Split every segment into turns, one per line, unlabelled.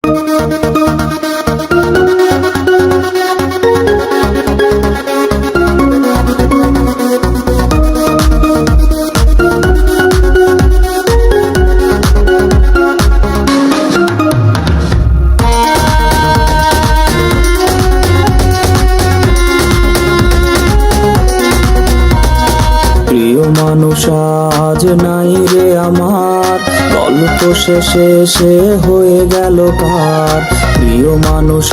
প্রিয় মানুষ আজ নাই রে আমার, গল্প শেষে সে হয়ে গেল কার। প্রিয় মানুষ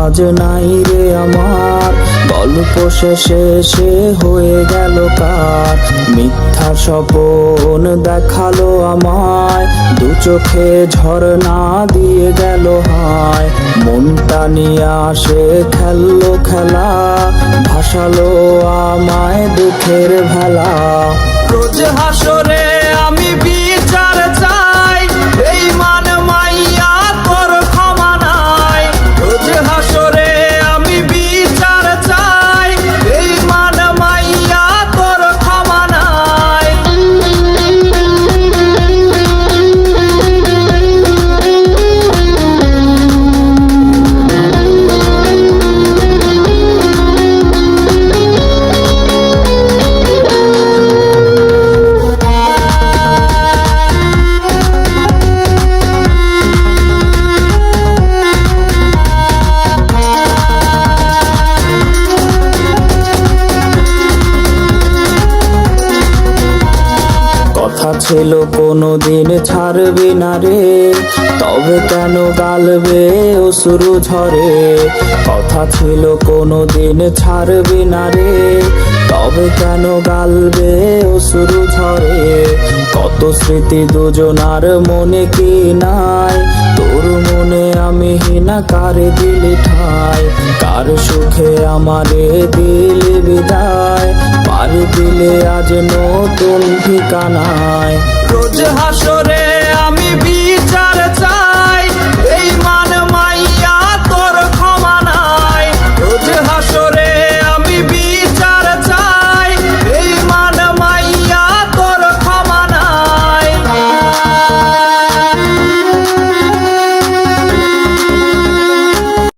আজ নাই রে আমার, গল্প শেষে সে হয়ে গেল কার। মিথ্যা স্বপন দেখালো আমায়, দু চোখে ঝরনা দিয়ে গেল হায়। মনটা নিয়ে আসে খেললো খেলা, ভাসালো আমায় দুঃখের ভেলা। রোজ হাসরে আমি বিচার চাই, বেঈমান মাইয়া তোর ক্ষমা নাই। রোজ হাসরে আমি বিচার চাই, বেঈমান মাইয়া তোর ক্ষমা নাই। কথা ছিল কোনোদিন ছাড়বি না রে, তবে কেন গালবে অশ্রু ঝরে। কথা ছিল কোনোদিন ছাড়বি না রে, তবে কেন গালবে অশ্রু ঝরে। কত স্মৃতি দুজনার মনে কি নাই, তোর মনে আমি হিনা কারে দিলি ঠাই। কার সুখে আমারে দিলি বিদায়, পার দিলে আজ নতুন ঠিকানায়। রোজ হাসর